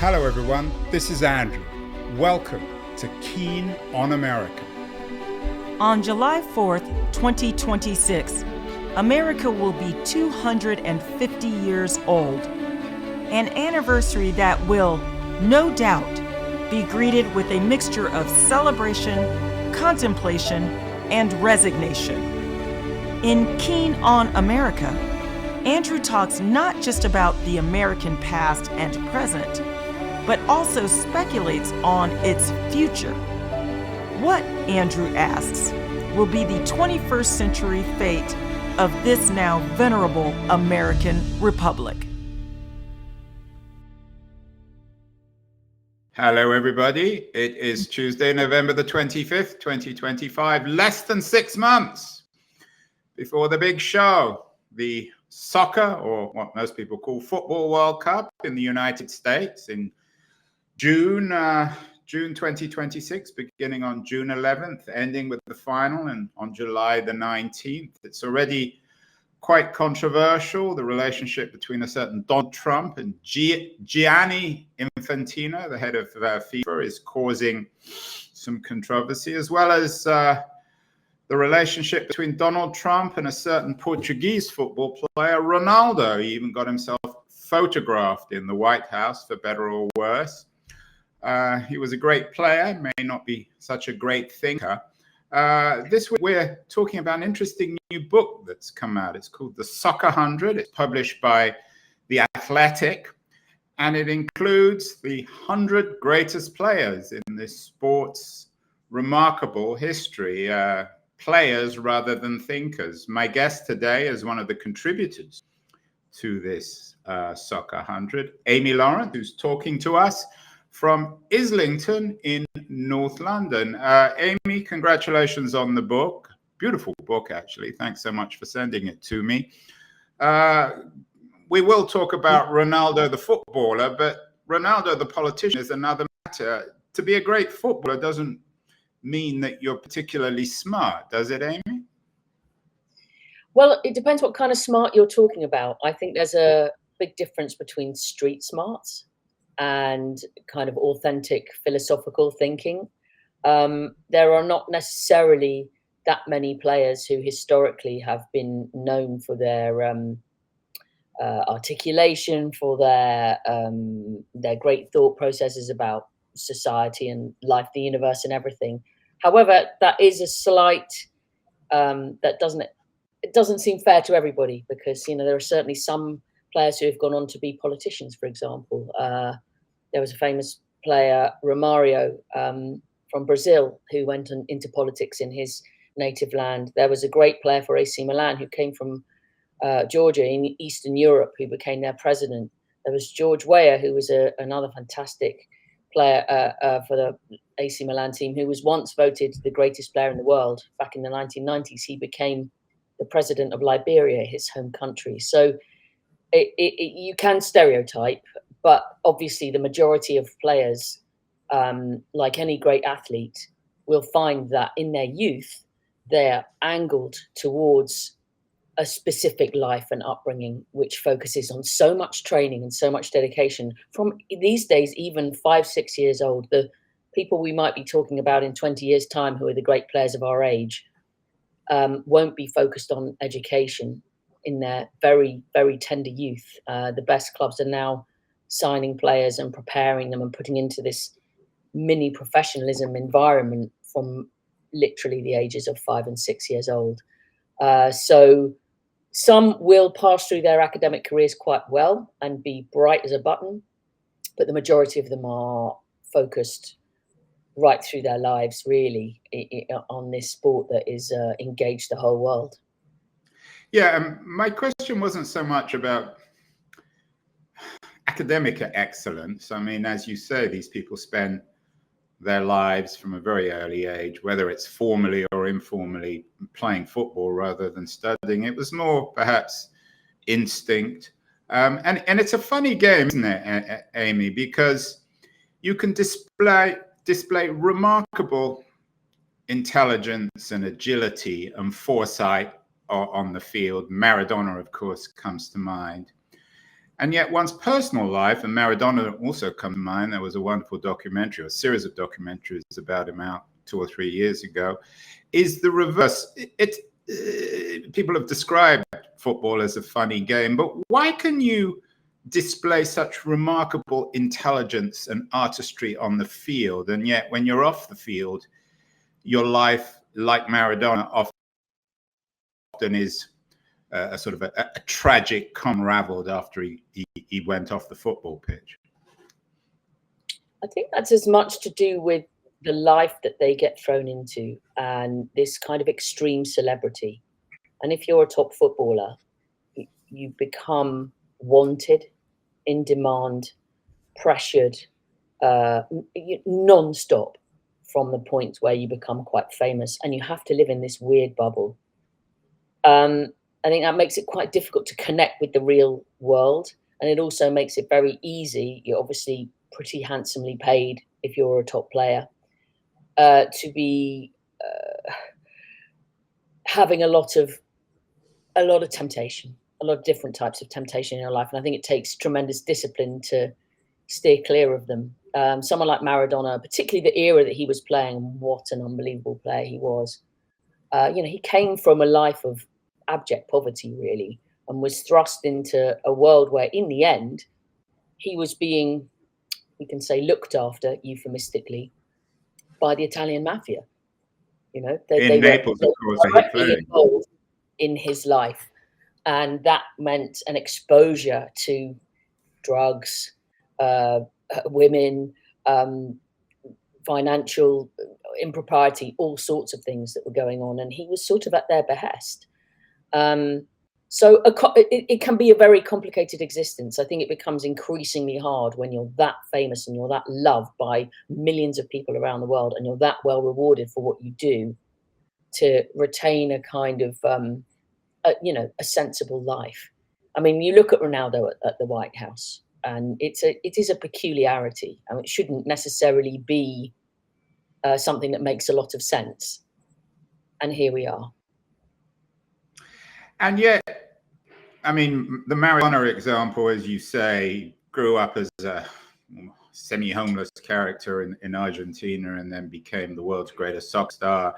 Hello everyone, this is Andrew. Welcome to Keen on America. On July 4th, 2026, America will be 250 years old. An anniversary that will, no doubt, be greeted with a mixture of celebration, contemplation, and resignation. In Keen on America, Andrew talks not just about the American past and present, but also speculates on its future. What, Andrew asks, will be the 21st century fate of this now venerable American Republic? Hello everybody, it is Tuesday, November the 25th, 2025, less than 6 months before the big show, the soccer, or what most people call Football World Cup in the United States in June 2026, beginning on June 11th, ending with the final and on July the 19th. It's already quite controversial, the relationship between a certain Donald Trump and Gianni Infantino, the head of FIFA, is causing some controversy, as well as the relationship between Donald Trump and a certain Portuguese football player, Ronaldo. He even got himself photographed in the White House, for better or worse. He was a great player, may not be such a great thinker. This week we're talking about an interesting new book that's come out. It's called The Soccer 100. It's published by The Athletic, and it includes the 100 greatest players in this sport's remarkable history. Players rather than thinkers. My guest today is one of the contributors to this Soccer 100, Amy Lawrence, who's talking to us from Islington in North London. Amy, congratulations on the book. Beautiful book, actually. Thanks so much for sending it to me. We will talk about Ronaldo the footballer, but Ronaldo the politician is another matter. To be a great footballer doesn't mean that you're particularly smart, does it, Amy? Well, it depends what kind of smart you're talking about. I think there's a big difference between street smarts and kind of authentic philosophical thinking. There are not necessarily that many players who historically have been known for their articulation, for their great thought processes about society and life, the universe, and everything. However, that is a slight it doesn't seem fair to everybody, because there are certainly some players who have gone on to be politicians. For example, there was a famous player, Romario, from Brazil, who went into politics in his native land. There was a great player for AC Milan who came from Georgia in Eastern Europe, who became their president. There was George Weah, who was another fantastic player for the AC Milan team, who was once voted the greatest player in the world. Back in the 1990s, he became the president of Liberia, his home country. So you can stereotype, but obviously the majority of players, like any great athlete, will find that in their youth, they're angled towards a specific life and upbringing, which focuses on so much training and so much dedication. From these days, even 5-6 years old, the people we might be talking about in 20 years' time, who are the great players of our age, won't be focused on education in their very, very tender youth. The best clubs are now signing players and preparing them and putting into this mini professionalism environment from literally the ages of 5 and 6 years old. So some will pass through their academic careers quite well and be bright as a button, but the majority of them are focused right through their lives, really, on this sport that is engaged the whole world. Yeah, my question wasn't so much about academic excellence. I mean, as you say, these people spend their lives from a very early age, whether it's formally or informally, playing football rather than studying. It was more perhaps instinct. And it's a funny game, isn't it, Amy? Because you can display remarkable intelligence and agility and foresight on the field. Maradona, of course, comes to mind. And yet one's personal life, and Maradona also come to mind, there was a wonderful documentary, a series of documentaries about him out 2 or 3 years ago, is the reverse. People have described football as a funny game, but why can you display such remarkable intelligence and artistry on the field, and yet when you're off the field, your life, like Maradona, often is a sort of a tragic, unraveled after he went off the football pitch? I think that's as much to do with the life that they get thrown into and this kind of extreme celebrity. And if you're a top footballer, you become wanted, in demand, pressured, non-stop from the point where you become quite famous, and you have to live in this weird bubble. I think that makes it quite difficult to connect with the real world. And it also makes it very easy. You're obviously pretty handsomely paid if you're a top player, to be having a lot of temptation, a lot of different types of temptation in your life. And I think it takes tremendous discipline to steer clear of them. Someone like Maradona, particularly the era that he was playing, what an unbelievable player he was. He came from a life of abject poverty, really, and was thrust into a world where, in the end, he was being, we can say, looked after, euphemistically, by the Italian mafia. They Naples, were of course, directly involved in his life, and that meant an exposure to drugs, women, financial impropriety, all sorts of things that were going on, and he was sort of at their behest. So it can be a very complicated existence. I think it becomes increasingly hard when you're that famous and you're that loved by millions of people around the world, and you're that well rewarded for what you do, to retain a kind of a sensible life. I mean, you look at Ronaldo at the White House, and it is a peculiarity. I mean, it shouldn't necessarily be something that makes a lot of sense. And here we are. And yet, I mean, the Maradona example, as you say, grew up as a semi-homeless character in Argentina, and then became the world's greatest soccer star.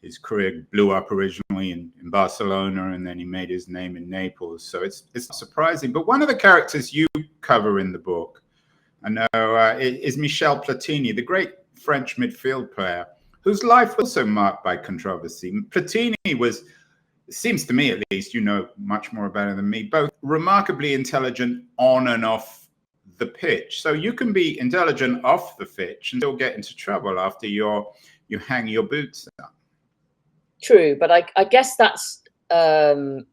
His career blew up originally in Barcelona, and then he made his name in Naples. So it's surprising. But one of the characters you cover in the book, I know, is Michel Platini, the great French midfield player, whose life was also marked by controversy. Platini was, it seems to me at least, you know much more about it than me, both remarkably intelligent on and off the pitch. So you can be intelligent off the pitch and still get into trouble after you hang your boots up. True, but I guess that's the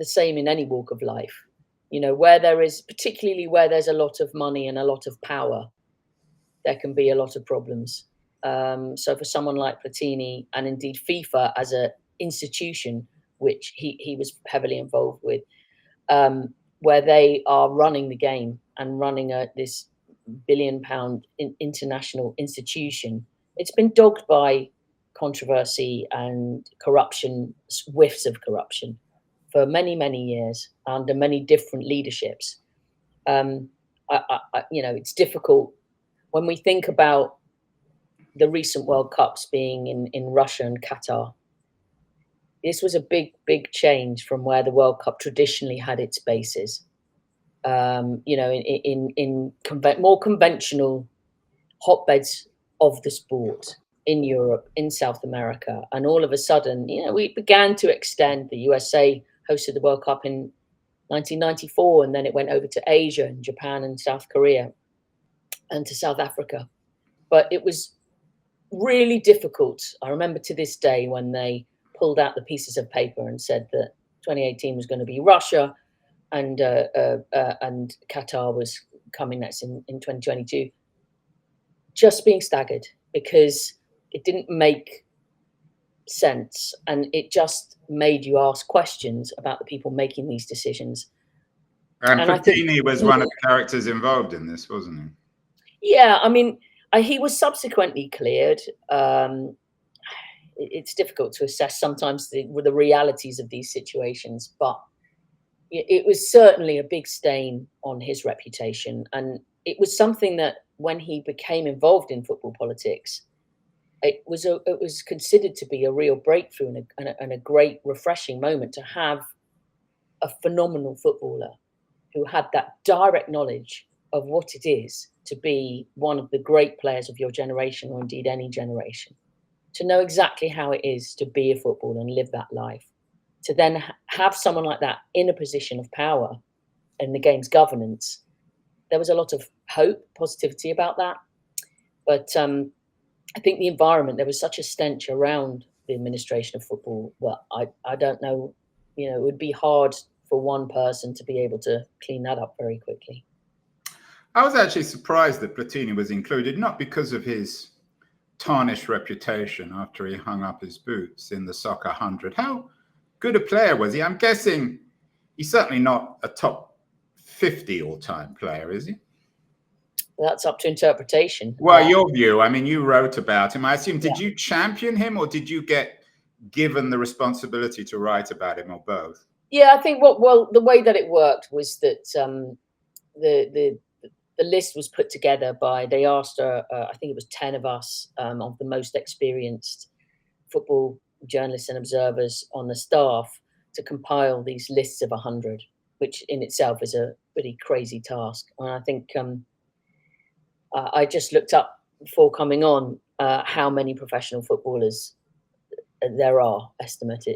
same in any walk of life. Where particularly where there's a lot of money and a lot of power, there can be a lot of problems. So for someone like Platini, and indeed FIFA as an institution, which he was heavily involved with, where they are running the game and running this billion-pound international institution, it's been dogged by controversy and corruption, whiffs of corruption, for many, many years under many different leaderships. It's difficult when we think about the recent World Cups being in Russia and Qatar. This was a big, big change from where the World Cup traditionally had its bases. In more conventional hotbeds of the sport in Europe, in South America. And all of a sudden, we began to extend. The USA hosted the World Cup in 1994, and then it went over to Asia and Japan and South Korea and to South Africa. But it was really difficult. I remember to this day when they pulled out the pieces of paper and said that 2018 was going to be Russia and Qatar was coming next in 2022. Just being staggered, because it didn't make sense, and it just made you ask questions about the people making these decisions. And Platini was one of the characters involved in this, wasn't he? Yeah, I mean, he was subsequently cleared. It's difficult to assess sometimes the realities of these situations, but it was certainly a big stain on his reputation. And it was something that when he became involved in football politics, it was considered to be a real breakthrough and a great refreshing moment to have a phenomenal footballer who had that direct knowledge of what it is to be one of the great players of your generation, or indeed any generation, to know exactly how it is to be a footballer and live that life, to then have someone like that in a position of power in the game's governance. There was a lot of hope, positivity about that. But I think the environment, there was such a stench around the administration of football. Well, I don't know, it would be hard for one person to be able to clean that up very quickly. I was actually surprised that Platini was included, not because of his tarnished reputation after he hung up his boots in the Soccer 100. How good a player was he? I'm guessing he's certainly not a top 50 all-time player, is he? That's up to interpretation. Well, your view. I mean, you wrote about him. I assume, did you champion him, or did you get given the responsibility to write about him, or both? Yeah, I think the way that it worked was that the list was put together by, they asked, I think it was 10 of us, of the most experienced football journalists and observers on the staff, to compile these lists of 100, which in itself is a pretty crazy task. And I think I just looked up before coming on how many professional footballers there are. Estimate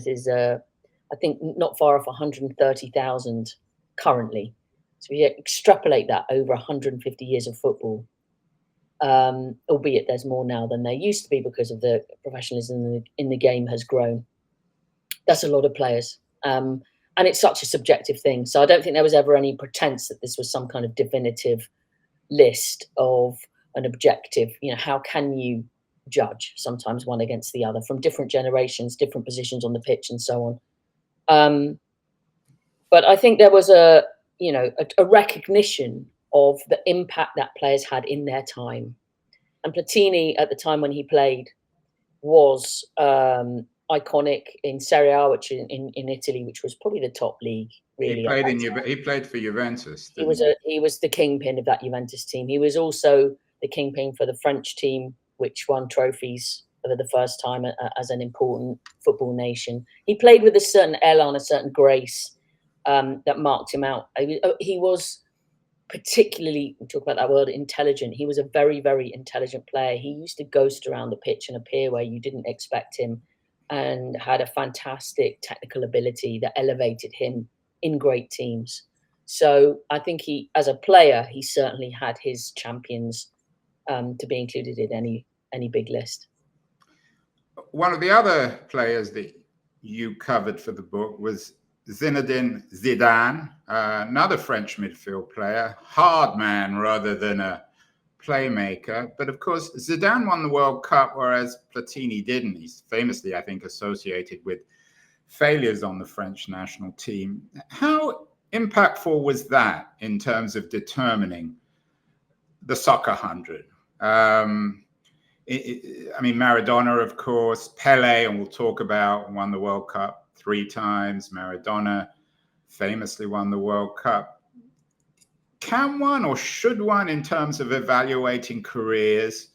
is, I think, not far off 130,000 currently. So we extrapolate that over 150 years of football, albeit there's more now than there used to be because of the professionalism in the game has grown. That's a lot of players. And it's such a subjective thing. So I don't think there was ever any pretense that this was some kind of definitive list of an objective. How can you judge sometimes one against the other from different generations, different positions on the pitch, and so on? But I think there was a recognition of the impact that players had in their time. And Platini, at the time when he played, was iconic in Serie A, which in Italy, which was probably the top league. Really, he played for Juventus. He was the kingpin of that Juventus team. He was also the kingpin for the French team, which won trophies for the first time as an important football nation. He played with a certain elan, a certain grace that marked him out. He was particularly, we talk about that word, intelligent. He was a very, very intelligent player. He used to ghost around the pitch and appear where you didn't expect him, and had a fantastic technical ability that elevated him in great teams. So I think he, as a player, he certainly had his champions to be included in any big list. One of the other players that you covered for the book was Zinedine Zidane, another French midfield player, hard man rather than a playmaker. But of course, Zidane won the World Cup, whereas Platini didn't. He's famously, I think, associated with failures on the French national team. How impactful was that in terms of determining the Soccer 100? I mean, Maradona, of course, Pele, and we'll talk about, won the World Cup 3 times. Maradona famously won the World Cup. Can one, or should one, in terms of evaluating careers,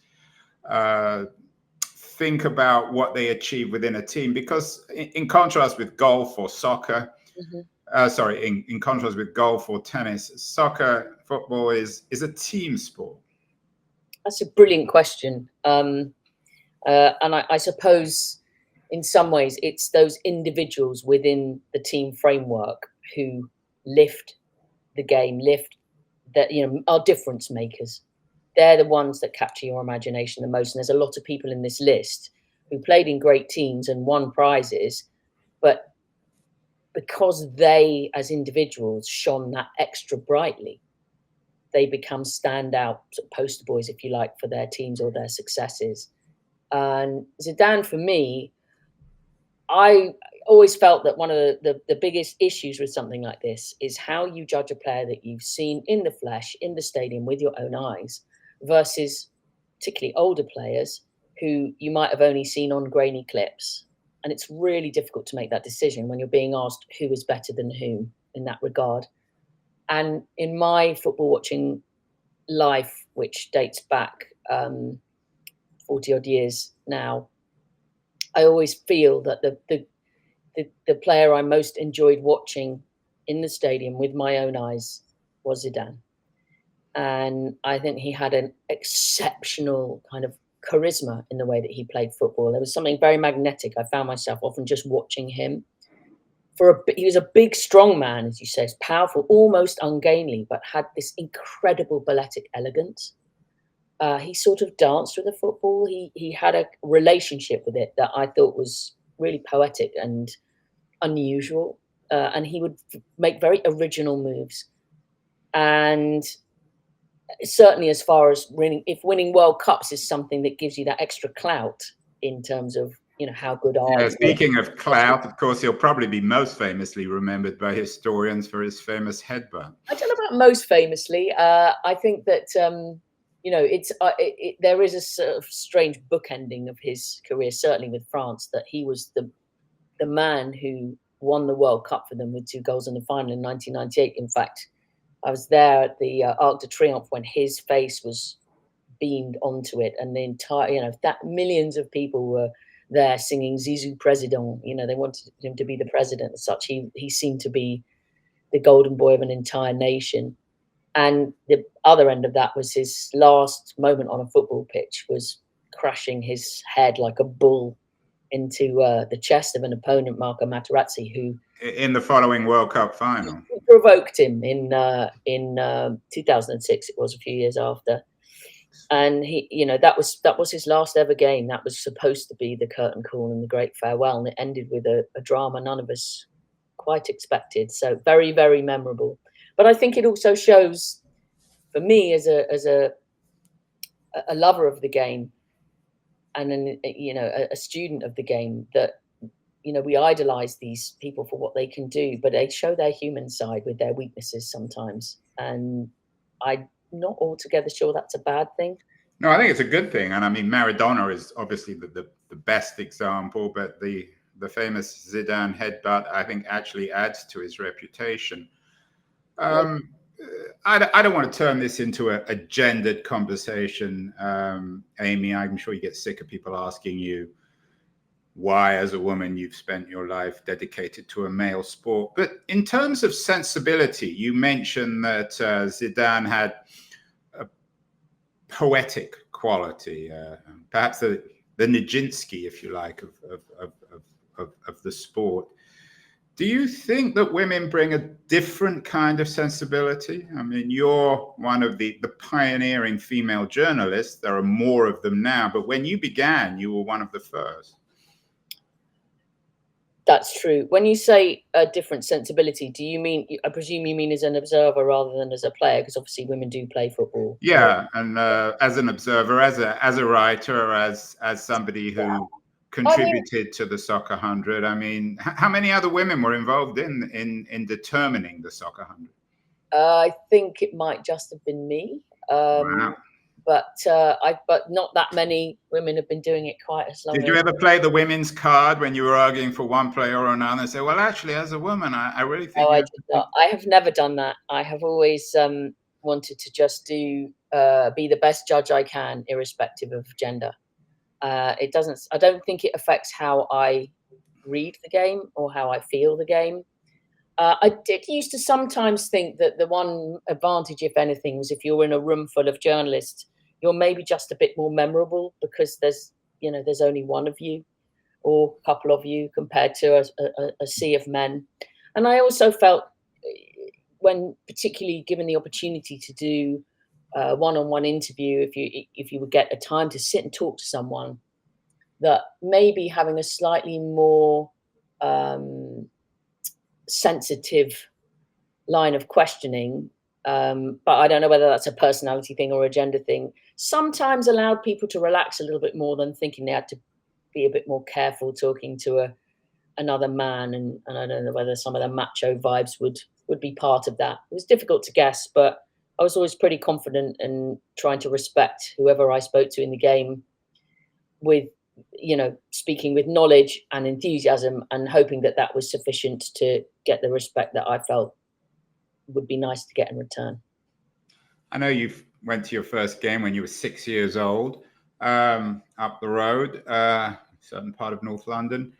think about what they achieve within a team? Because in contrast with golf or soccer, in contrast with golf or tennis, soccer, football is a team sport. That's a brilliant question. And I suppose in some ways it's those individuals within the team framework who lift the game, that, are difference makers. They're the ones that capture your imagination the most. And there's a lot of people in this list who played in great teams and won prizes, but because they, as individuals, shone that extra brightly, they become standout sort of poster boys, if you like, for their teams or their successes. And Zidane, for me, I always felt that one of the biggest issues with something like this is how you judge a player that you've seen in the flesh, in the stadium with your own eyes, versus particularly older players who you might have only seen on grainy clips. And it's really difficult to make that decision when you're being asked who is better than whom. in that regard. And in my football watching life, which dates back 40 odd years now, I always feel that the player I most enjoyed watching in the stadium with my own eyes was Zidane. And I think he had an exceptional kind of charisma in the way that he played football. There was something very magnetic. I found myself often just watching him. He was a big, strong man, as you say, powerful, almost ungainly, but had this incredible balletic elegance. He sort of danced with the football. He had a relationship with it that I thought was really poetic and unusual. And he would make very original moves. And certainly, as far as winning World Cups is something that gives you that extra clout in terms of, how good are you? Speaking of clout, of course, he'll probably be most famously remembered by historians for his famous headbutt. I don't know about most famously. I think that there is a sort of strange bookending of his career, certainly with France, that he was the man who won the World Cup for them with 2 goals in the final in 1998. In fact, I was there at the Arc de Triomphe when his face was beamed onto it, and the entire, that millions of people were there singing Zizou President. They wanted him to be the president as such. He seemed to be the golden boy of an entire nation. And the other end of that was his last moment on a football pitch was crashing his head like a bull into the chest of an opponent, Marco Materazzi, who in the following World Cup final provoked him in 2006. It was a few years after. And he, that was his last ever game. That was supposed to be the curtain call and the great farewell, and it ended with a drama none of us quite expected. So very, very memorable. But I think it also shows, for me as a lover of the game and a student of the game, that we idolize these people for what they can do, but they show their human side with their weaknesses sometimes. And I'm not altogether sure that's a bad thing. No, I think it's a good thing. And I mean, Maradona is obviously the best example, but the famous Zidane headbutt, I think, actually adds to his reputation. I don't want to turn this into a gendered conversation, Amy. I'm sure you get sick of people asking you why, as a woman, you've spent your life dedicated to a male sport. But in terms of sensibility, you mentioned that Zidane had a poetic quality, perhaps the Nijinsky, if you like, of the sport. Do you think that women bring a different kind of sensibility? I mean, you're one of the pioneering female journalists. There are more of them now, but when you began, you were one of the first. That's true. When you say a different sensibility, do you mean, I presume you mean as an observer rather than as a player? Because obviously women do play football. Yeah, and as an observer, as a writer, as somebody who contributed to the Soccer 100. I mean, how many other women were involved in determining the Soccer 100? I think it might just have been me. Wow. But not that many women have been doing it quite as long. Did you ever play the women's card when you were arguing for one player or another and say, well, actually, as a woman, I really think... No, I did not. I have never done that. I have always wanted to just be the best judge I can, irrespective of gender. I don't think it affects how I read the game or how I feel the game. I did used to sometimes think that the one advantage, if anything, was if you're in a room full of journalists, you're maybe just a bit more memorable because there's only one of you or a couple of you compared to a sea of men. And I also felt, when particularly given the opportunity to do one-on-one interview, if you would get a time to sit and talk to someone, that maybe having a slightly more sensitive line of questioning, but I don't know whether that's a personality thing or a gender thing, sometimes allowed people to relax a little bit more than thinking they had to be a bit more careful talking to another man. And I don't know whether some of the macho vibes would be part of that. It was difficult to guess, but I was always pretty confident in trying to respect whoever I spoke to in the game, with speaking with knowledge and enthusiasm, and hoping that was sufficient to get the respect that I felt would be nice to get in return. I know you went to your first game when you were 6 years old, up the road, certain part of North London.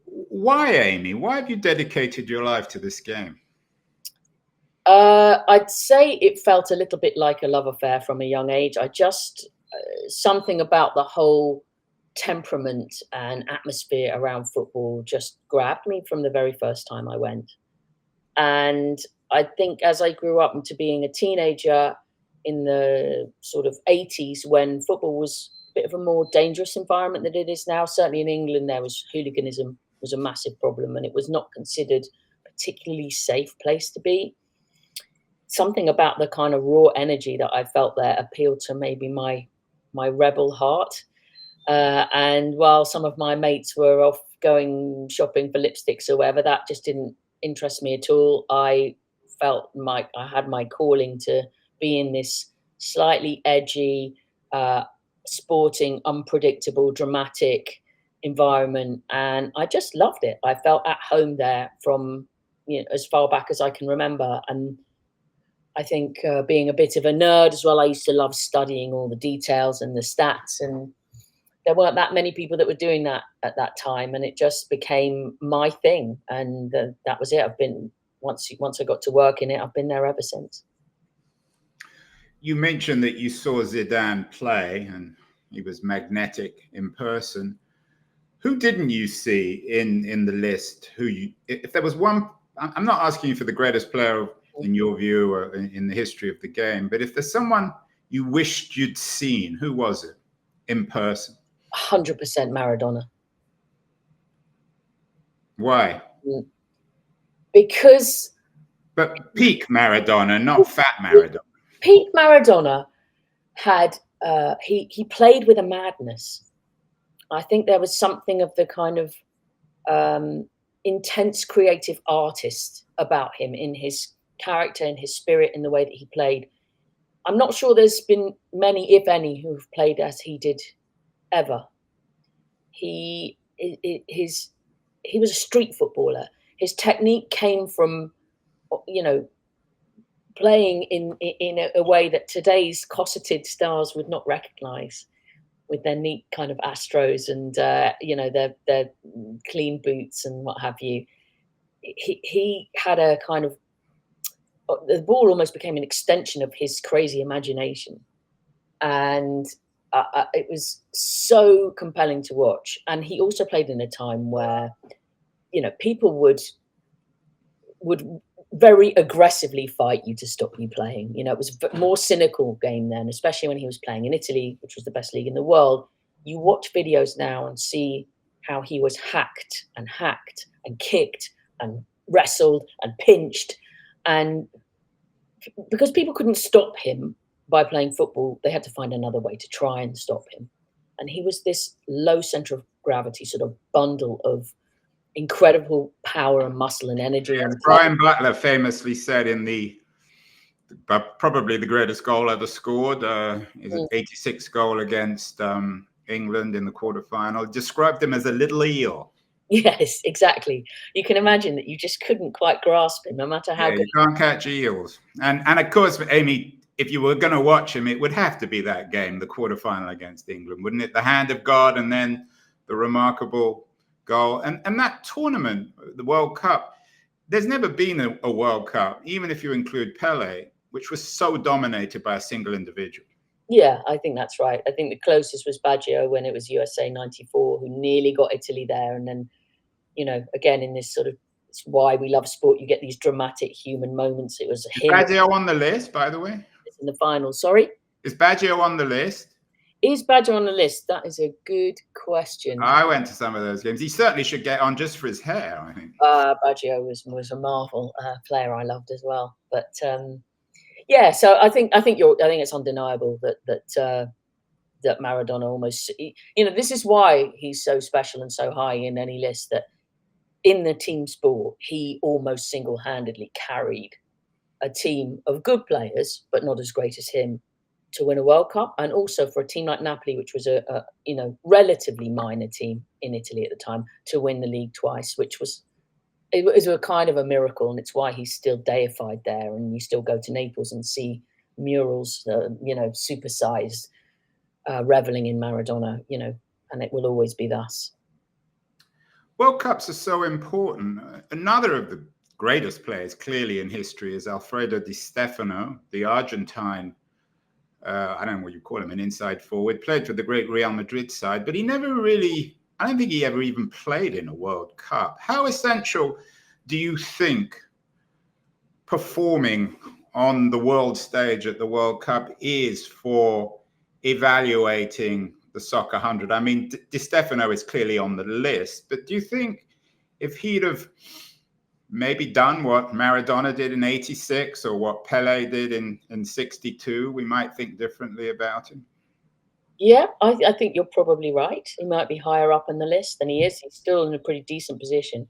Why, Amy? Why have you dedicated your life to this game? I'd say it felt a little bit like a love affair from a young age. I just, something about the whole temperament and atmosphere around football just grabbed me from the very first time I went. And I think as I grew up into being a teenager in the sort of 80s, when football was a bit of a more dangerous environment than it is now, certainly in England, there was hooliganism was a massive problem, and it was not considered a particularly safe place to be. Something about the kind of raw energy that I felt there appealed to maybe my rebel heart. And while some of my mates were off going shopping for lipsticks or whatever, that just didn't interest me at all. I felt I had my calling to be in this slightly edgy, sporting, unpredictable, dramatic environment, and I just loved it. I felt at home there from as far back as I can remember. And I think being a bit of a nerd as well, I used to love studying all the details and the stats, and there weren't that many people that were doing that at that time, and it just became my thing, and that was it. I've been once I got to work in it, I've been there ever since. You mentioned that you saw Zidane play, and he was magnetic in person. Who didn't you see in the list? If there was one, I'm not asking you for the greatest player in your view or in the history of the game, but if there's someone you wished you'd seen, who was it in person? 100% Maradona. Why? Because... But peak Maradona, not fat Maradona. Peak Maradona had, he played with a madness. I think there was something of the kind of intense creative artist about him in his character, in his spirit, in the way that he played. I'm not sure there's been many, if any, who have played as he did ever. He was a street footballer. His technique came from, playing in a way that today's cosseted stars would not recognize, with their neat kind of astros and their clean boots and what have you. He had a kind of, the ball almost became an extension of his crazy imagination, and it was so compelling to watch. And he also played in a time where people would very aggressively fight you to stop you playing. It was a more cynical game then, especially when he was playing in Italy, which was the best league in the world. You watch videos now and see how he was hacked and kicked and wrestled and pinched. And because people couldn't stop him by playing football, they had to find another way to try and stop him. And he was this low center of gravity sort of bundle of incredible power and muscle and energy. Yeah, Brian Butler famously said in probably the greatest goal ever scored, is an 86 goal against England in the quarterfinal, described him as a little eel. Yes, exactly. You can imagine that you just couldn't quite grasp him, no matter how good. You can't catch eels. And of course, Amy, if you were going to watch him, it would have to be that game, the quarterfinal against England, wouldn't it? The hand of God, and then the remarkable goal. And that tournament, the World Cup, there's never been a World Cup, even if you include Pele, which was so dominated by a single individual. Yeah, I think that's right. I think the closest was Baggio when it was USA 94, who nearly got Italy there. And then, again, in this sort of, it's why we love sport. You get these dramatic human moments. It was him. Baggio on the list, by the way? In the final, sorry? Is Baggio on the list? Is Baggio on the list? That is a good question. I went to some of those games. He certainly should get on just for his hair, I think. Baggio was a marvel player I loved as well. But yeah, so I think it's undeniable that Maradona almost, this is why he's so special and so high in any list, that in the team sport, he almost single-handedly carried a team of good players, but not as great as him, to win a World Cup, and also for a team like Napoli, which was a relatively minor team in Italy at the time, to win the league twice, which was it was a kind of a miracle, and it's why he's still deified there. And you still go to Naples and see murals, supersized, reveling in Maradona, and it will always be thus. World Cups are so important. Another of the greatest players, clearly, in history is Alfredo Di Stefano, the Argentine. I don't know what you call him, an inside forward. Played for the great Real Madrid side, but he never really. I don't think he ever even played in a World Cup. How essential do you think performing on the world stage at the World Cup is for evaluating the Soccer 100? I mean, Di Stefano is clearly on the list, but do you think if he'd have maybe done what Maradona did in '86 or what Pele did in '62, we might think differently about him? Yeah, I think you're probably right. He might be higher up on the list than he is. He's still in a pretty decent position.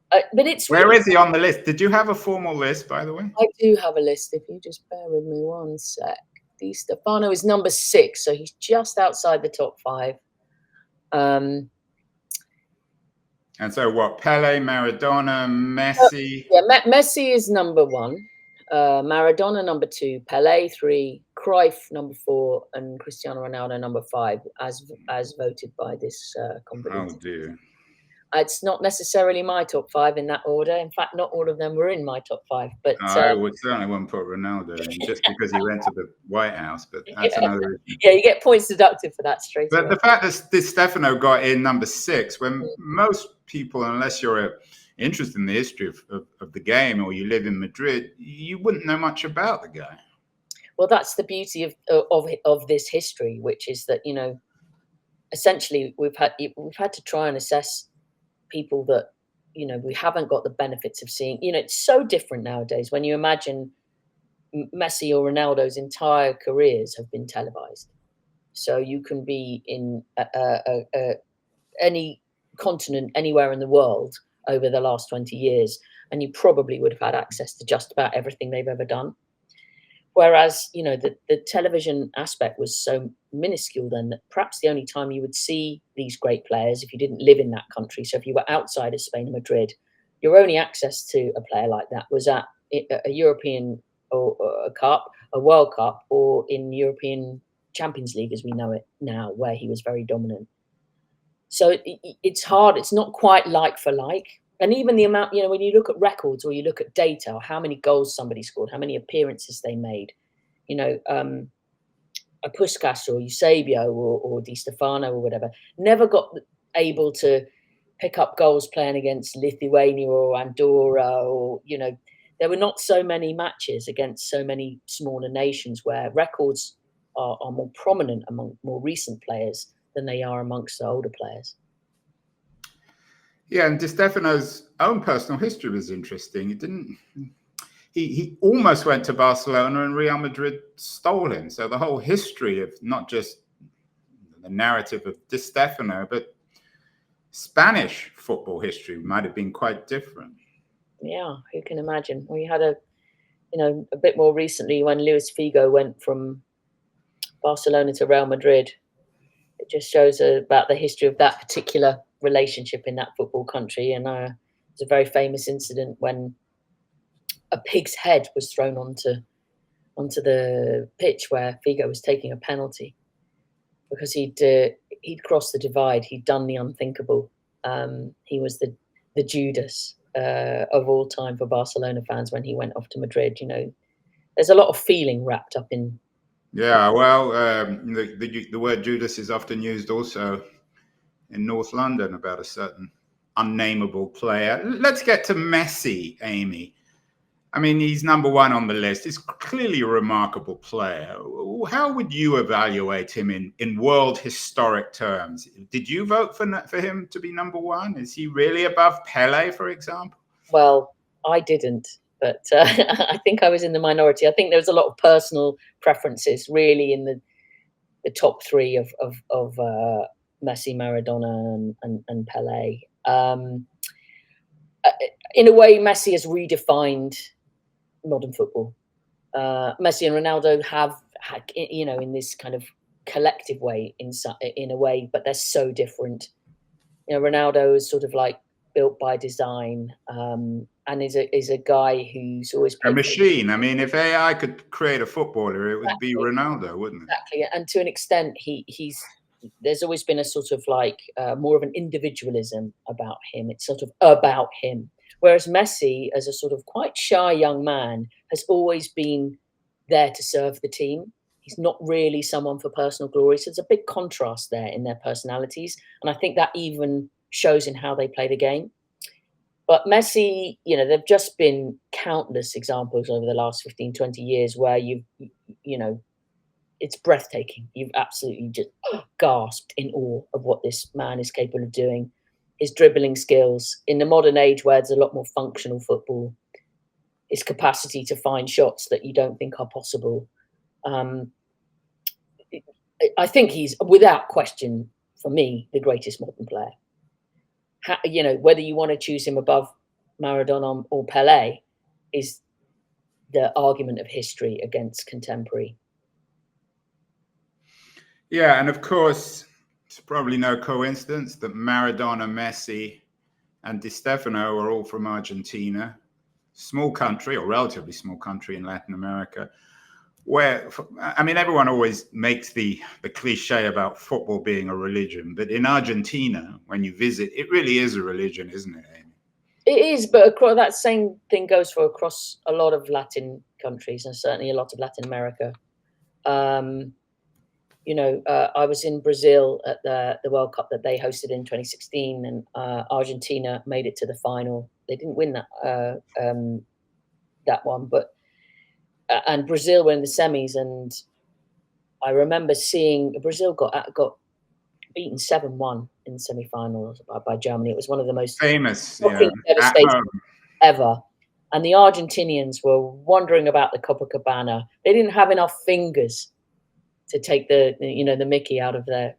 But it's Where is he on the list? Did you have a formal list, by the way? I do have a list. If you just bear with me one sec. Di Stefano is number 6, so he's just outside the top 5. And so what? Pele, Maradona, Messi? Messi is number 1. Maradona number 2, Pele 3, Cruyff number 4, and Cristiano Ronaldo number 5, as voted by this company. Oh dear. It's not necessarily my top 5 in that order. In fact, not all of them were in my top 5. But I certainly wouldn't put Ronaldo in just because he went to the White House. But that's another issue. Yeah, you get points deducted for that straight away. But the fact that Di Stefano got in number 6, when most people, unless you're interested in the history of the game or you live in Madrid, you wouldn't know much about the guy. Well, that's the beauty of this history, which is that essentially we've had to try and assess people that we haven't got the benefits of seeing. It's so different nowadays when you imagine Messi or Ronaldo's entire careers have been televised, so you can be in any continent anywhere in the world over the last 20 years, and you probably would have had access to just about everything they've ever done. Whereas, the television aspect was so minuscule then that perhaps the only time you would see these great players, if you didn't live in that country, so if you were outside of Spain and Madrid, your only access to a player like that was at a European or a cup, a World Cup, or in European Champions League as we know it now, where he was very dominant. So it's hard. It's not quite like for like. And even the amount, when you look at records or you look at data, or how many goals somebody scored, how many appearances they made, a Puskas or Eusebio or Di Stefano or whatever, never got able to pick up goals playing against Lithuania or Andorra, or, there were not so many matches against so many smaller nations where records are more prominent among more recent players than they are amongst the older players. Yeah, and Di Stefano's own personal history was interesting. He almost went to Barcelona and Real Madrid stole him. So the whole history of not just the narrative of Di Stefano, but Spanish football history might have been quite different. Yeah, who can imagine? We had a bit more recently when Luis Figo went from Barcelona to Real Madrid. It just shows about the history of that particular relationship in that football country. And it's a very famous incident when a pig's head was thrown onto the pitch where Figo was taking a penalty because he'd crossed the divide. He'd done the unthinkable. He was the Judas of all time for Barcelona fans when he went off to Madrid. There's a lot of feeling wrapped up in. Yeah, well, the word Judas is often used also in North London about a certain unnameable player. Let's get to Messi, Amy. I mean, he's number 1 on the list. He's clearly a remarkable player. How would you evaluate him in world historic terms? Did you vote for him to be number 1? Is he really above Pele, for example? Well, I didn't, but I think I was in the minority. I think there was a lot of personal preferences really in the top 3 of Messi, Maradona, and Pele. In a way, Messi has redefined modern football. Messi and Ronaldo have, in this kind of collective way, in a way, but they're so different. Ronaldo is sort of like built by design, and is a guy who's always A played machine. I mean, if AI could create a footballer, it would be exactly, Ronaldo, wouldn't it? exactly. And to an extent, he's there's always been a sort of like more of an individualism about him. It's sort of about him. Whereas Messi, as a sort of quite shy young man, has always been there to serve the team. He's not really someone for personal glory. So there's a big contrast there in their personalities. And I think that even shows in how they play the game. But Messi, there've just been countless examples over the last 15, 20 years where you know, it's breathtaking. You've absolutely just gasped in awe of what this man is capable of doing. His dribbling skills in the modern age where there's a lot more functional football, his capacity to find shots that you don't think are possible. I think he's, without question, for me, the greatest modern player. Whether you want to choose him above Maradona or Pele is the argument of history against contemporary. Yeah, and of course, it's probably no coincidence that Maradona, Messi, and Di Stefano are all from Argentina, small country, or relatively small country in Latin America, where, I mean, everyone always makes the cliche about football being a religion, but in Argentina, when you visit, it really is a religion, isn't it, Amy? It is, but that same thing goes for across a lot of Latin countries, and certainly a lot of Latin America. I was in Brazil at the World Cup that they hosted in 2016, and Argentina made it to the final. They didn't win that one, but and Brazil were in the semis, and I remember seeing Brazil got beaten 7-1 in the semi-finals by Germany. It was one of the most famous, devastating ever. And the Argentinians were wondering about the Copacabana. They didn't have enough fingers to take the Mickey out of their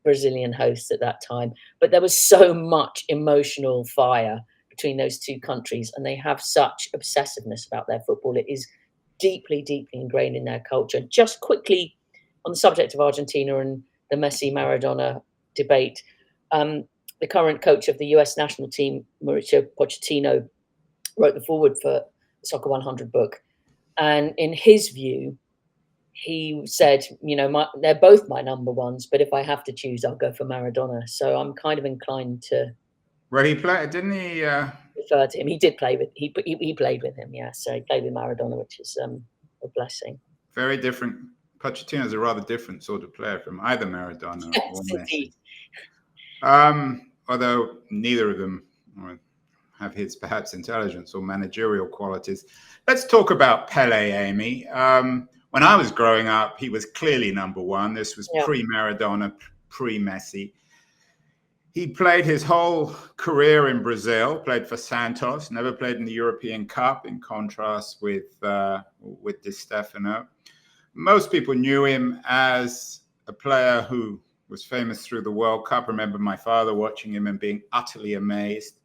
Brazilian hosts at that time. But there was so much emotional fire between those two countries, and they have such obsessiveness about their football. It is deeply, deeply ingrained in their culture. Just quickly on the subject of Argentina and the Messi-Maradona debate, the current coach of the US national team, Mauricio Pochettino, wrote the foreword for the Soccer 100 book. And in his view, he said, they're both my number ones, but if I have to choose, I'll go for Maradona. So I'm kind of inclined to. Well, he played, didn't he? Refer to him. He did play with. He played with him. Yeah, so he played with Maradona, which is a blessing. Very different. Pochettino's a rather different sort of player from either Maradona or Messi. Although neither of them have his perhaps intelligence or managerial qualities. Let's talk about Pele, Amy. When I was growing up, he was clearly number one. This was pre-Maradona, pre-Messi. He played his whole career in Brazil, played for Santos, never played in the European Cup, in contrast with Di Stefano. Most people knew him as a player who was famous through the World Cup. I remember my father watching him and being utterly amazed.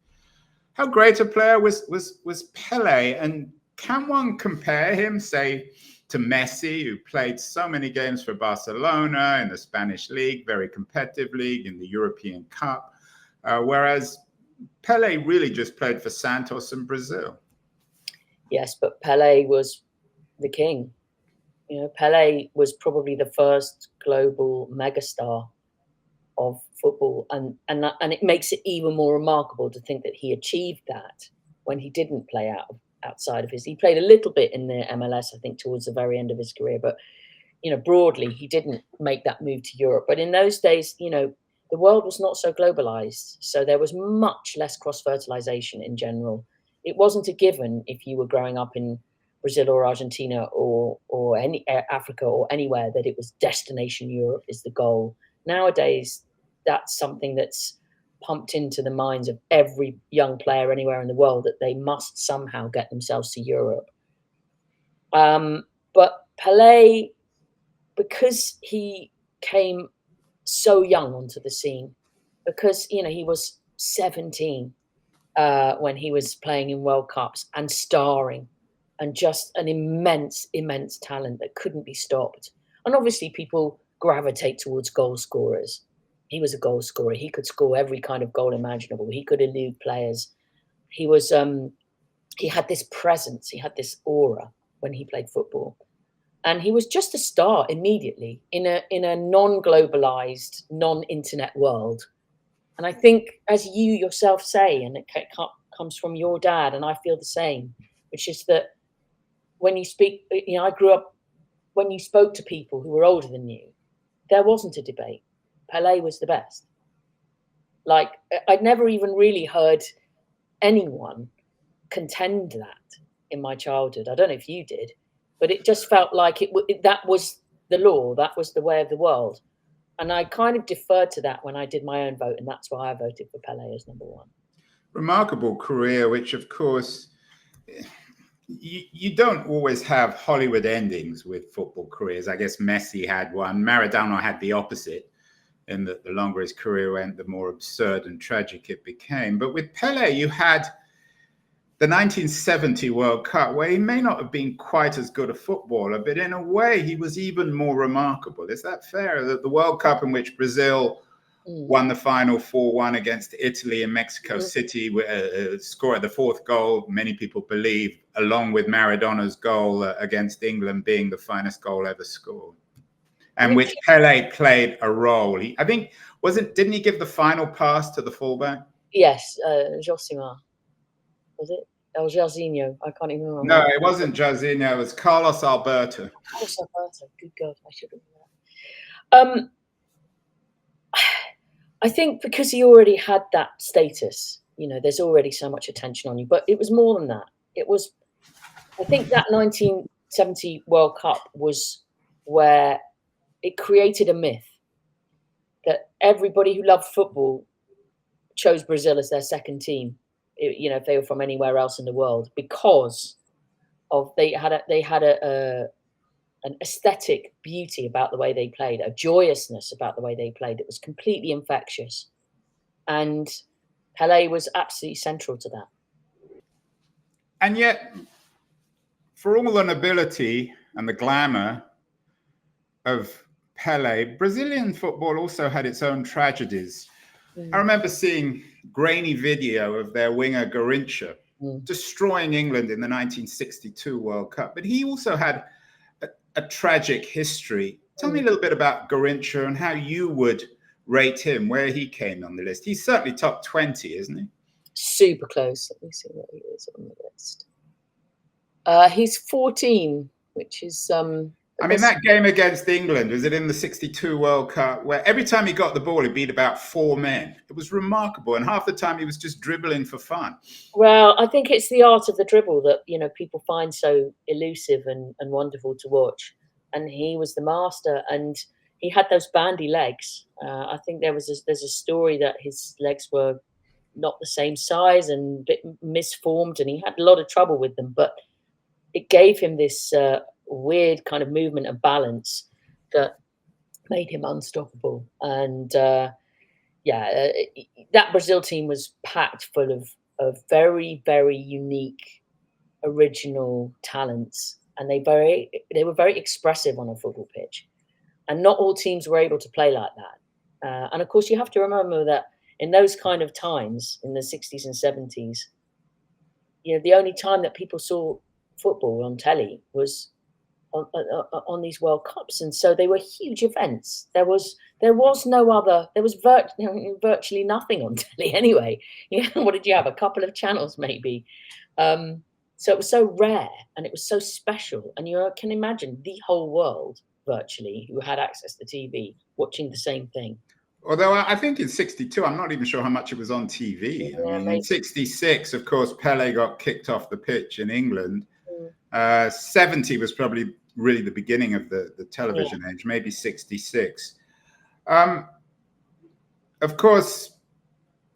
How great a player was Pele? And can one compare him, say, to Messi, who played so many games for Barcelona in the Spanish league, very competitive league, in the European Cup, whereas Pele really just played for Santos and Brazil? Yes, but Pele was the king. Pele was probably the first global megastar of football, and it makes it even more remarkable to think that he achieved that when he didn't play outside of his. He played a little bit in the MLS, I think, towards the very end of his career, but broadly, he didn't make that move to Europe. But in those days, the world was not so globalized, so there was much less cross-fertilization in general. It wasn't a given if you were growing up in Brazil or Argentina or any Africa or anywhere that it was destination Europe is the goal. Nowadays, that's something that's pumped into the minds of every young player anywhere in the world, that they must somehow get themselves to Europe. But Pele, because he came so young onto the scene, because he was 17 when he was playing in World Cups and starring, and just an immense talent that couldn't be stopped. And obviously people gravitate towards goal scorers. He was a goal scorer. He could score every kind of goal imaginable. He could elude players. He had this presence. He had this aura when he played football. And he was just a star immediately in a non-globalized, non-internet world. And I think, as you yourself say, and it comes from your dad, and I feel the same, which is that when you speak, I grew up, when you spoke to people who were older than you, there wasn't a debate. Pele was the best. Like, I'd never even really heard anyone contend that in my childhood. I don't know if you did, but it just felt like that was the law, that was the way of the world. And I kind of deferred to that when I did my own vote, and that's why I voted for Pele as number one. Remarkable career, which of course, you don't always have Hollywood endings with football careers. I guess Messi had one. Maradona had the opposite, in that the longer his career went, the more absurd and tragic it became. But with Pele, you had the 1970 World Cup, where he may not have been quite as good a footballer, but in a way he was even more remarkable. Is that fair? The World Cup in which Brazil won the final 4-1 against Italy in Mexico City, scored the fourth goal, many people believe, along with Maradona's goal against England being the finest goal ever scored, and which Pele played a role. Didn't he give the final pass to the fullback? Yes, Josimar. Was it? El Jairzinho. I can't even remember. No, it wasn't Jairzinho. It was Carlos Alberto. Carlos Alberto. Good God, I should remember that. I think because he already had that status, there's already so much attention on you. But it was more than that. I think that 1970 World Cup was where it created a myth that everybody who loved football chose Brazil as their second team, if they were from anywhere else in the world, because of they had an aesthetic beauty about the way they played, a joyousness about the way they played that was completely infectious. And Pele was absolutely central to that. And yet, for all the nobility and the glamour of Pele, Brazilian football also had its own tragedies. I remember seeing grainy video of their winger Garrincha destroying England in the 1962 World Cup. But he also had a tragic history. Tell me a little bit about Garrincha and how you would rate him, where he came on the list. He's certainly top 20, isn't he? Super close. Let me see where he is on the list. He's 14, which is... that game against England, was it in the 62 World Cup, where every time he got the ball, he beat about 4 men. It was remarkable. And half the time he was just dribbling for fun. Well, I think it's the art of the dribble that, people find so elusive and wonderful to watch. And he was the master, and he had those bandy legs. I think there's a story that his legs were not the same size and a bit misformed, and he had a lot of trouble with them. But it gave him this weird kind of movement and balance that made him unstoppable. And that Brazil team was packed full of very, very unique, original talents, and they were very expressive on a football pitch. And not all teams were able to play like that. And of course, you have to remember that in those kind of times, in the 60s and 70s, the only time that people saw football on telly was on these World Cups, and so they were huge events. There was virtually nothing on telly anyway. What did you have? A couple of channels maybe. So it was so rare and it was so special, and you can imagine the whole world virtually who had access to TV watching the same thing. Although I think in 62, I'm not even sure how much it was on TV. In 66, of course, Pele got kicked off the pitch in England. 70 was probably really the beginning of the television age, maybe 66. Of course,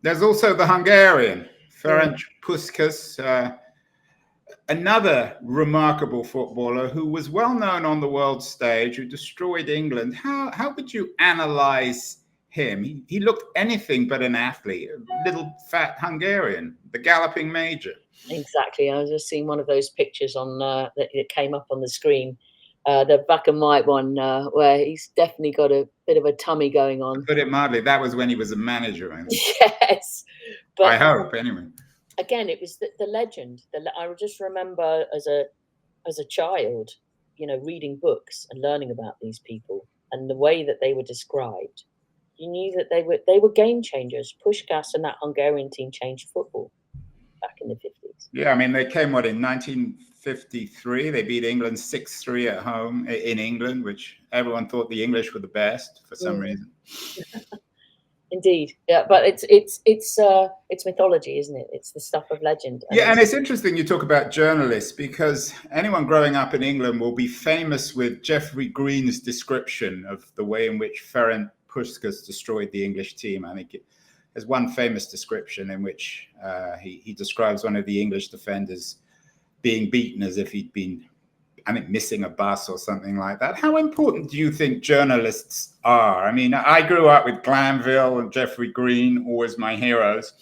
there's also the Hungarian, Ferenc Puskás, another remarkable footballer who was well known on the world stage, who destroyed England. How would you analyze him? He looked anything but an athlete, a little fat Hungarian, the galloping major. Exactly. I was just seeing one of those pictures on that came up on the screen, the black and white one, where he's definitely got a bit of a tummy going on. To put it mildly, that was when he was a manager, I think. Yes, but I hope, anyway. Again, it was the legend. I just remember as a child, reading books and learning about these people and the way that they were described. You knew that they were game changers. Puskás and that Hungarian team changed football back in the 50s. Yeah, I mean, they came, in 1953? They beat England 6-3 at home in England, which everyone thought the English were the best for some reason. Indeed, yeah, but it's mythology, isn't it? It's the stuff of legend. And it's interesting you talk about journalists, because anyone growing up in England will be famous with Geoffrey Green's description of the way in which Ferenc Puskás destroyed the English team. I think there's one famous description in which he describes one of the English defenders being beaten as if he'd been, I think, missing a bus or something like that. How important do you think journalists are? I mean, I grew up with Glanville and Geoffrey Green, always my heroes.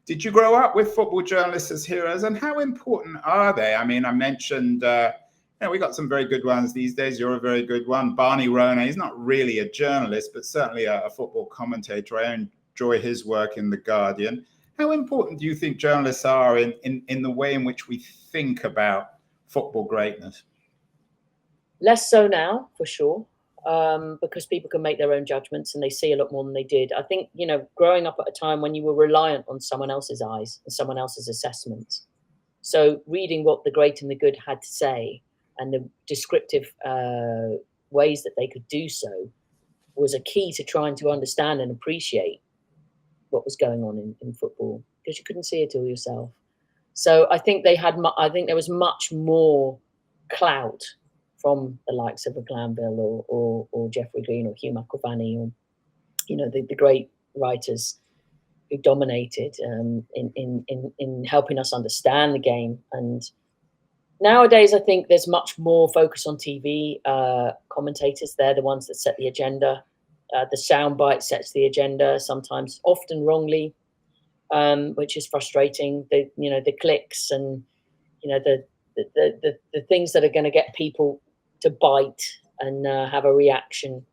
Did you grow up with football journalists as heroes, and how important are they? I mean, I mentioned, we got some very good ones these days. You're a very good one. Barney Rona, he's not really a journalist, but certainly a football commentator. I enjoy his work in The Guardian. How important do you think journalists are in the way in which we think about football greatness? Less so now, for sure, because people can make their own judgments and they see a lot more than they did. I think, growing up at a time when you were reliant on someone else's eyes and someone else's assessments. So reading what the great and the good had to say and the descriptive ways that they could do so was a key to trying to understand and appreciate what was going on in football, because you couldn't see it all yourself. So I think I think there was much more clout from the likes of a Glanville or Geoffrey Green or Hugh McIlvanney, or the great writers who dominated in helping us understand the game. And nowadays, I think there's much more focus on TV commentators. They're the ones that set the agenda. The soundbite sets the agenda, sometimes, often wrongly, which is frustrating. The clicks and the things that are going to get people to bite and have a reaction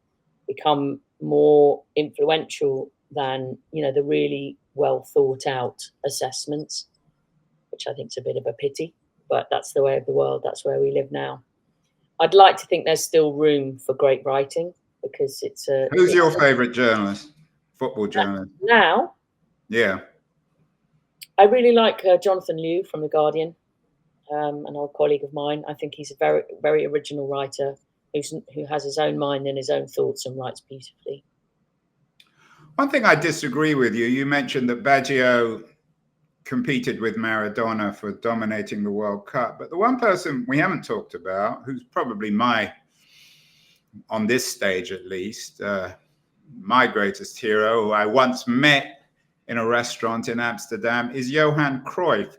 become more influential than the really well thought out assessments, which I think is a bit of a pity, but that's the way of the world. That's where we live now. I'd like to think there's still room for great writing, because it's a... Who's your favorite journalist, football journalist? Now? Yeah. I really like Jonathan Liew from The Guardian, an old colleague of mine. I think he's a very, very original writer who has his own mind and his own thoughts and writes beautifully. One thing I disagree with you, you mentioned that Baggio competed with Maradona for dominating the World Cup, but the one person we haven't talked about, who's probably on this stage at least, my greatest hero, who I once met in a restaurant in Amsterdam, is Johan Cruyff.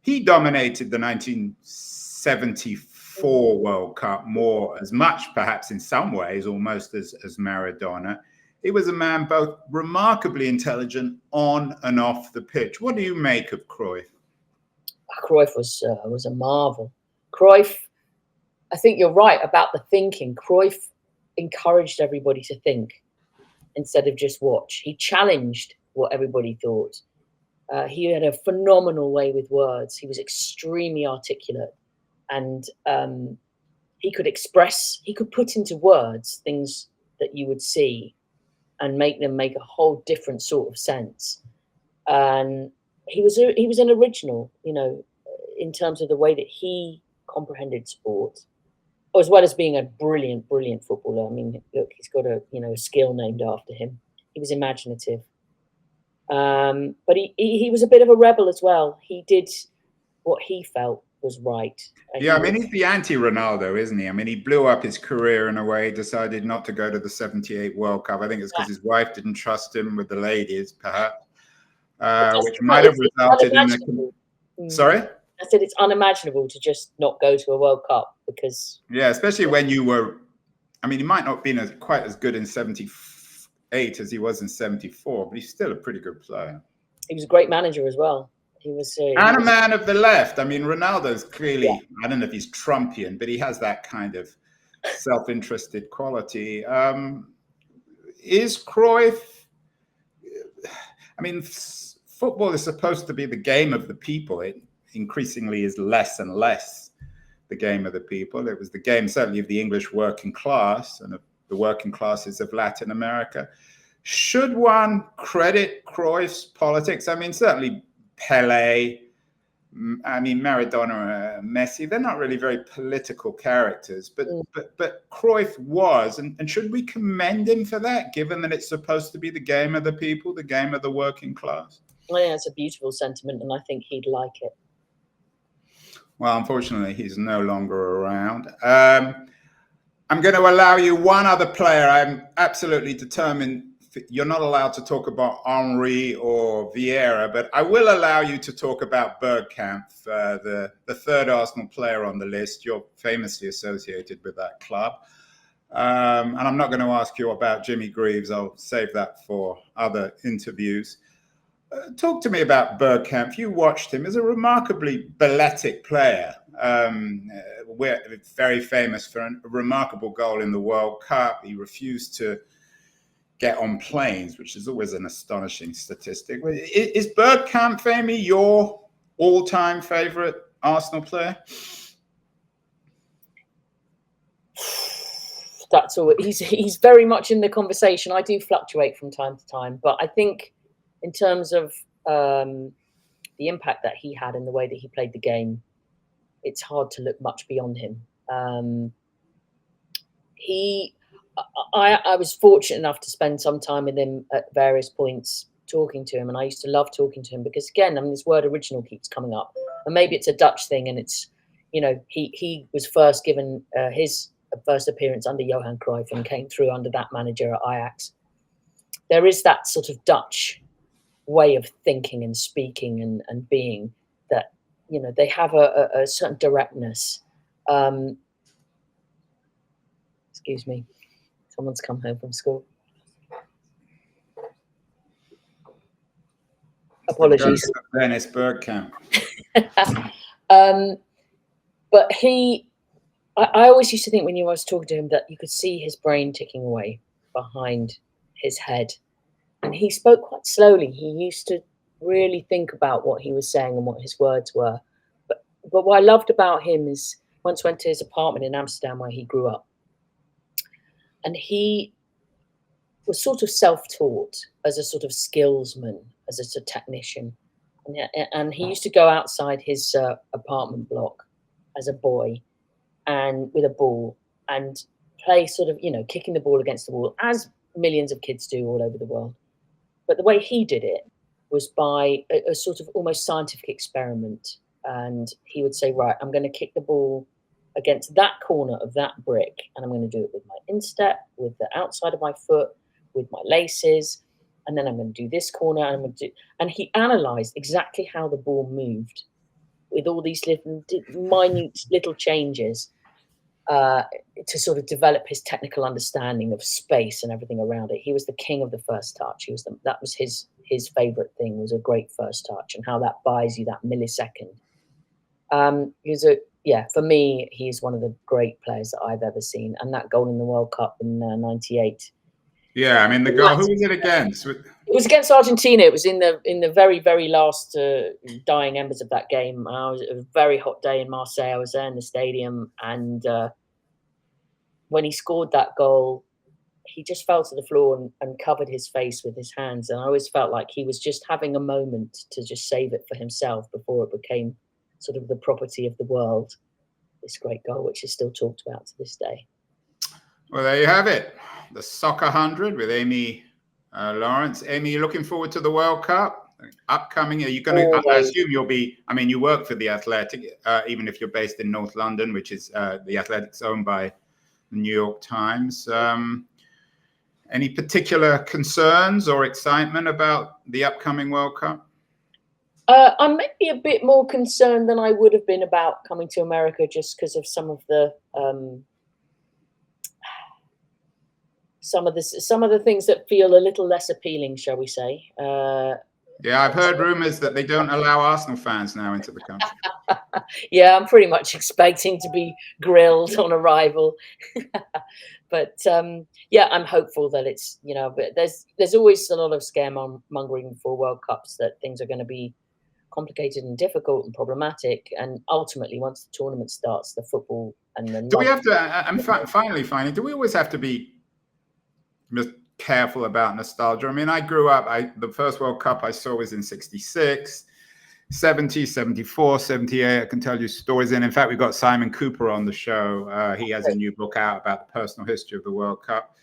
He dominated the 1974 World Cup as much, perhaps in some ways, almost as Maradona. He was a man both remarkably intelligent on and off the pitch. What do you make of Cruyff? Cruyff was a marvel. Cruyff, I think you're right about the thinking. Cruyff encouraged everybody to think instead of just watch. He challenged what everybody thought. He had a phenomenal way with words. He was extremely articulate, and he could put into words things that you would see and make them make a whole different sort of sense. And he was an original, in terms of the way that he comprehended sport, as well as being a brilliant, brilliant footballer. I mean, look, he's got a skill named after him. He was imaginative. But he was a bit of a rebel as well. He did what he felt was right. Yeah, I mean, he's the anti-Ronaldo, isn't he? I mean, he blew up his career in a way, decided not to go to the 78 World Cup. I think it's because his wife didn't trust him with the ladies, perhaps, which might have resulted in a... Sorry? I said it's unimaginable to just not go to a World Cup because... Yeah, especially when you were... I mean, he might not have been quite as good in 78 as he was in 74, but he's still a pretty good player. He was a great manager as well. He was and a man of the left. I mean, Ronaldo's clearly, I don't know if he's Trumpian, but he has that kind of self-interested quality. Is Cruyff? I mean, football is supposed to be the game of the people. It increasingly is less and less the game of the people. It was the game, certainly, of the English working class and of the working classes of Latin America. Should one credit Cruyff's politics? I mean, certainly Pele, I mean, Maradona, Messi, they're not really very political characters, but Cruyff was, and should we commend him for that, given that it's supposed to be the game of the people, the game of the working class? Well, yeah, it's a beautiful sentiment, and I think he'd like it. Well, unfortunately, he's no longer around. I'm going to allow you one other player. I'm absolutely determined you're not allowed to talk about Henry or Vieira, but I will allow you to talk about Bergkamp, the third Arsenal player on the list. You're famously associated with that club. And I'm not going to ask you about Jimmy Greaves. I'll save that for other interviews. Talk to me about Bergkamp. You watched him as a remarkably balletic player. We're very famous for a remarkable goal in the World Cup. He refused to get on planes, which is always an astonishing statistic. Is Bergkamp, Femi, your all-time favourite Arsenal player? That's all. He's very much in the conversation. I do fluctuate from time to time, but I think in terms of the impact that he had and the way that he played the game, it's hard to look much beyond him. I was fortunate enough to spend some time with him at various points talking to him, and I used to love talking to him because, again, I mean, this word original keeps coming up, and maybe it's a Dutch thing, and it's, you know, he was first given his first appearance under Johan Cruyff and came through under that manager at Ajax. There is that sort of Dutch way of thinking and speaking and being that, you know, they have a certain directness. Excuse me. Someone's come home from school. Apologies. Dennis Bergkamp. But I always used to think when I was talking to him that you could see his brain ticking away behind his head. And he spoke quite slowly. He used to really think about what he was saying and what his words were. But what I loved about him is once went to his apartment in Amsterdam where he grew up. And he was sort of self-taught as a sort of skillsman, as a technician. And he used to go outside his apartment block as a boy and with a ball and play sort of, you know, kicking the ball against the wall, as millions of kids do all over the world. But the way he did it was by a sort of almost scientific experiment. And he would say, right, I'm going to kick the ball against that corner of that brick, and I'm going to do it with my instep, with the outside of my foot, with my laces, and then I'm going to do this corner, and I'm going to do. And he analysed exactly how the ball moved, with all these minute little changes, to sort of develop his technical understanding of space and everything around it. He was the king of the first touch. That was his favourite thing, was a great first touch, and how that buys you that millisecond. For me, he's one of the great players that I've ever seen. And that goal in the World Cup in '98. Yeah, I mean, the goal, who was it against? It was against Argentina. It was in the very, very last dying embers of that game. It was a very hot day in Marseille. I was there in the stadium. And when he scored that goal, he just fell to the floor and covered his face with his hands. And I always felt like he was just having a moment to just save it for himself before it became sort of the property of the world, this great goal, which is still talked about to this day. Well, there you have it. The Soccer 100 with Amy Lawrence. Amy, you looking forward to the World Cup? Upcoming, are you going to, I assume you'll be, I mean, you work for The Athletic, even if you're based in North London, which is The Athletic's owned by the New York Times. Any particular concerns or excitement about the upcoming World Cup? I'm maybe a bit more concerned than I would have been about coming to America, just because of some of the things that feel a little less appealing, shall we say. Yeah, I've heard rumors that they don't allow Arsenal fans now into the country. Yeah, I'm pretty much expecting to be grilled on arrival. But yeah, I'm hopeful that it's, but there's always a lot of scaremongering for World Cups, that things are going to be complicated and difficult and problematic. And ultimately, once the tournament starts, the football and the Do we have to, and finally, do we always have to be careful about nostalgia? I mean, I grew up, the first World Cup I saw was in 66, 70, 74, 78. I can tell you stories. And in fact, we've got Simon Cooper on the show. He has a new book out about the personal history of the World Cup.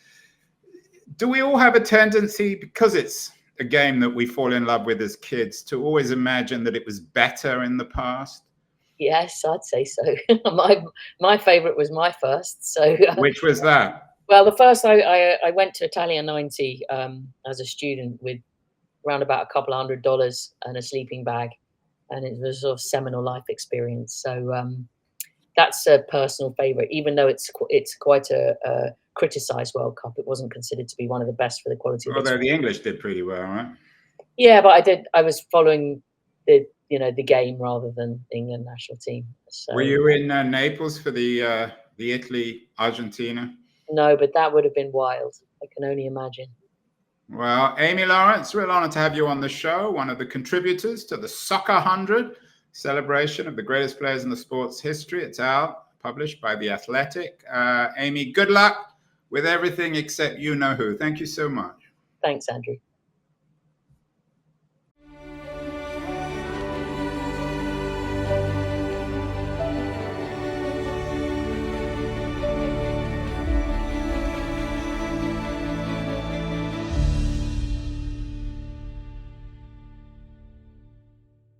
Do we all have a tendency, because it's a game that we fall in love with as kids, to always imagine that it was better in the past? Yes, I'd say so. My favorite was my first. So which was that? Well, the first I went to Italia 90 as a student with around about $200 and a sleeping bag, and it was a sort of seminal life experience. So that's a personal favorite, even though it's quite a criticized World Cup. It wasn't considered to be one of the best for the quality of it. Although the English did pretty well, right? Yeah, but I was following the game rather than the England national team. So, were you in Naples for the Italy-Argentina? No, but that would have been wild. I can only imagine. Well, Amy Lawrence, real honor to have you on the show, one of the contributors to the Soccer 100 celebration of the greatest players in the sport's history. It's out, published by The Athletic. Amy, good luck with everything except you know who. Thank you so much. Thanks, Andrew.